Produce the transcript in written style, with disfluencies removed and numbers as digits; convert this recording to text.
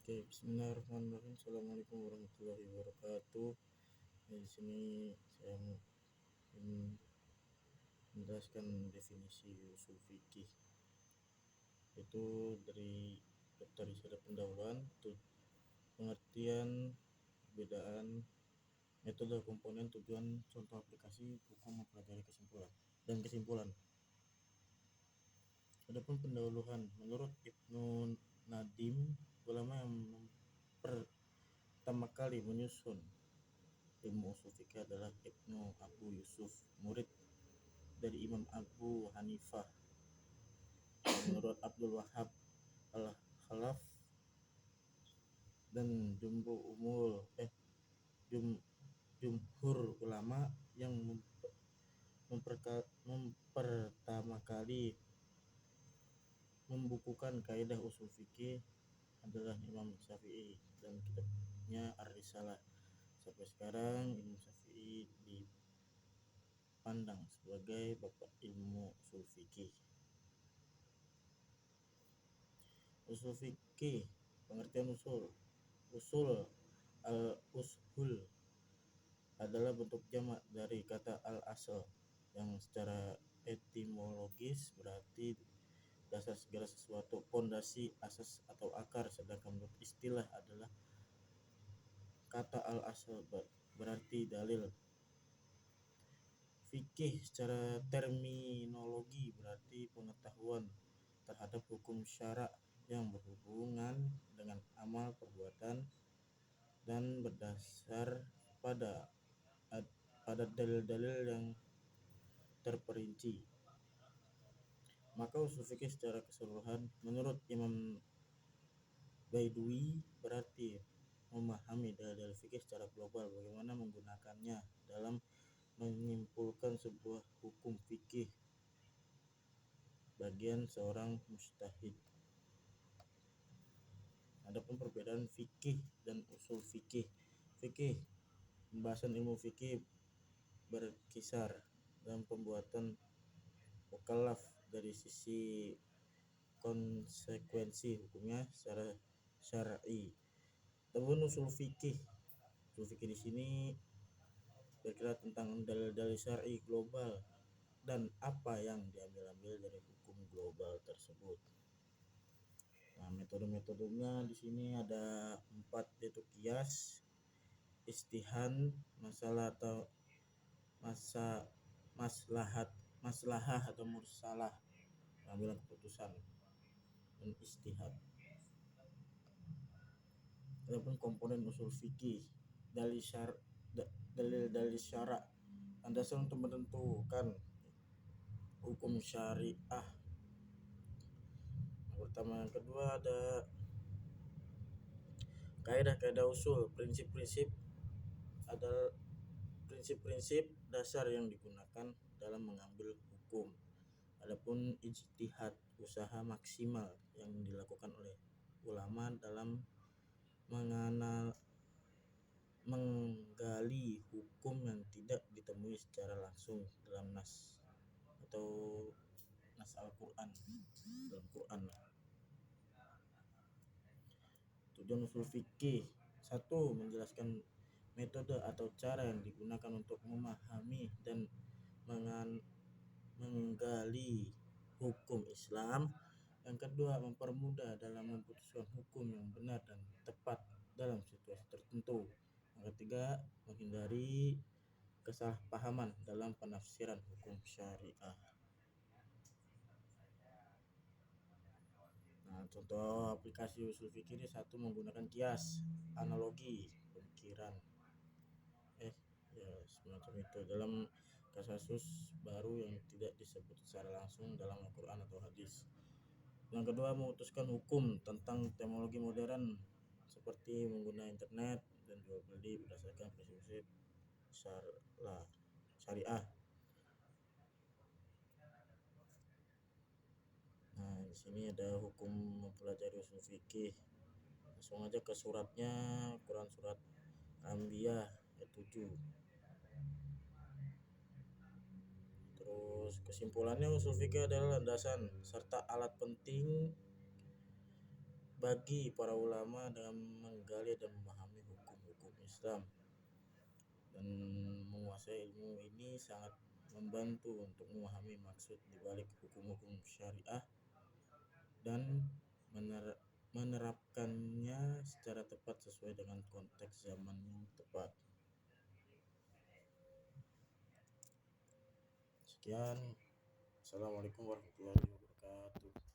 Oke, bismillahirrahmanirrahim. Assalamualaikum warahmatullahi wabarakatuh. Di sini saya ingin menjelaskan definisi usul fikih. Itu dari Dr. Isyada Pendahuluan, pengertian, perbedaan, metode, komponen, tujuan, contoh aplikasi, hukum, mempelajari kesimpulan. Adapun pendahuluan, menurut Ibnu Nadim, ulama yang pertama kali menyusun ilmu usul fikih adalah Ibnu Abu Yusuf, murid dari Imam Abu Hanifah. Menurut Abdul Wahab Al-Khalaf dan jumhur ulama yang mempertama kali membukukan kaidah usul fikih adalah Imam Syafi'i dan kitabnya Ar-Risalah. Sampai sekarang Imam Syafi'i dipandang sebagai bapak ilmu usul fikih. Usul fikih, pengertian usul al-ushul adalah bentuk jamak dari kata al-asl yang secara etimologis berarti dasar segala sesuatu, pondasi, asas atau akar, sedangkan menurut istilah adalah kata al-asl berarti dalil. Fikih secara terminologi berarti pengetahuan terhadap hukum syara yang berhubungan dengan amal perbuatan dan berdasar pada dalil-dalil yang terperinci. Maka usul fikih secara keseluruhan menurut Imam Baidui berarti memahami dalil fikih secara global, bagaimana menggunakannya dalam menyimpulkan sebuah hukum fikih bagian seorang mujtahid. Adapun perbedaan fikih dan usul fikih. Pembahasan ilmu fikih berkisar dalam pembuatan mukallaf dari sisi konsekuensi hukumnya secara syar'i. Adapun usul fikih di sini berkira tentang dalil-dalil syar'i global dan apa yang diambil dari hukum global tersebut. Nah, metode-metodenya di sini ada 4, yaitu qiyas, istihan, masalah atau maslahah atau mursalah, pengambilan keputusan, dan istihad. Adapun komponen usul fikih, dalil syara, landasan untuk menentukan hukum syariah. Pertama, yang kedua ada kaidah-kaidah usul, prinsip-prinsip dasar yang digunakan dalam mengambil hukum. Adapun ijtihad, usaha maksimal yang dilakukan oleh ulama dalam menggali hukum yang tidak ditemui secara langsung dalam nas Al-Quran, dalam Quran. Tujuan usul fikih: 1. Menjelaskan metode atau cara yang digunakan untuk memahami dan menggali hukum Islam. Yang kedua, mempermudah dalam memutuskan hukum yang benar dan tepat dalam situasi tertentu. Yang ketiga, menghindari kesalahpahaman dalam penafsiran hukum syariah. Nah, contoh aplikasi usul fikih ini: 1. Menggunakan qiyas, analogi pemikiran, semacam itu dalam kasus baru yang tidak disebut secara langsung dalam Al-Quran atau hadis. Yang kedua, memutuskan hukum tentang teknologi modern seperti menggunakan internet dan jual beli berdasarkan prinsip syariah. Nah, di sini ada hukum mempelajari usul fikih. Langsung aja ke suratnya, Quran surat Anbiya ayat 7. Terus kesimpulannya, usul fikih adalah landasan serta alat penting bagi para ulama dalam menggali dan memahami hukum-hukum Islam, dan menguasai ilmu ini sangat membantu untuk memahami maksud dibalik hukum-hukum syariah dan menerapkannya secara tepat sesuai dengan konteks zaman yang tepat. Sekian, Assalamualaikum warahmatullahi wabarakatuh.